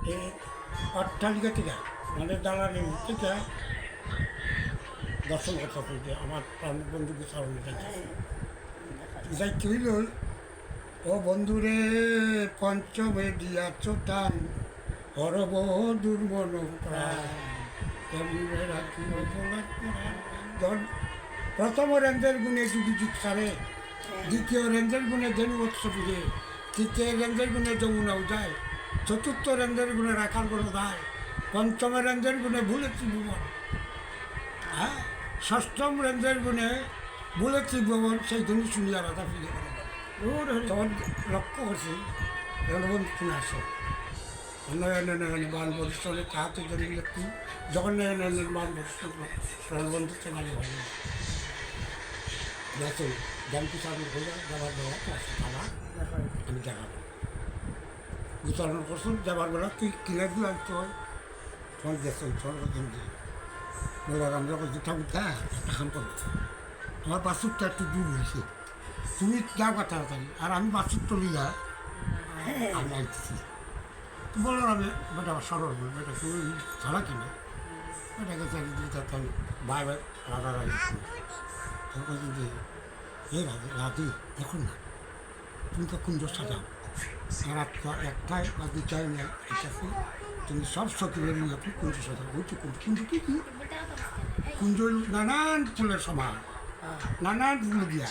এই অট্টালিকা থেকে মানে দালালি থেকে দর্শন করতে যে আমার বন্ধুকে চালানো যাইতে হইল ও বন্ধুরে পঞ্চমে দিয়াছ টান হরব দুর্মন প্রাণ কেমনে রাখি প্রথম রেঞ্জের গুণে যদি যুগ সারে দ্বিতীয় রেঞ্জের গুণে ধেনু উৎসবে তৃতীয় রেঞ্জের গুণে যমুনাও যায় চতুর্থ রেঞ্জের গুণে রাখাল করে যায় পঞ্চম রেঞ্জের গুণে ভুলেছি ভুবন হ্যাঁ ষষ্ঠম রেঞ্জের গুণে ভুলেছি ভুবন সেই জন্য শুনিয়া রাধা ফিরে তখন লক্ষ্য করছি রণবন্ধু শুনে আসে নয়নের মান পরিশ্রমে তাহাতে জন্য ব্যক্তি যখন নয়নের মান পরিশ্রম রণবন্ধু চেনালি ভালো গেছে জানতে সামনে হয়ে যাবার বেলা খাবার আমি দেখাবো বিতরণ করছেন যাবার বেলা তুই কিনে দিয়ে আসতে হয় তখন গেছে সর্বজন দিয়ে বলবার আমরা যেটা উঠা এখন করবো আমার বাসুরটা একটু দূর হয়েছে তুমি যাও কথা তাই আর আমি বাসুর তো লিয়া আমি আইতেছি বলো আমি বেটা সরল বল বেটা তুমি ছাড়া কিনে বেটাকে চাই দিতে বাই বাই রাগারাগি তখন যে রাধি এখন না তুমি তো কুঞ্জ সাজাও আর একটাই বা দুটাই নেই ঠিক আছে তুমি সব সকিলের নিয়ে তুমি কুঞ্জ সাজাও বলছি কুঞ্জ কী কী কুঞ্জ নানান ফুলের সমাহার নানান ফুল দিয়া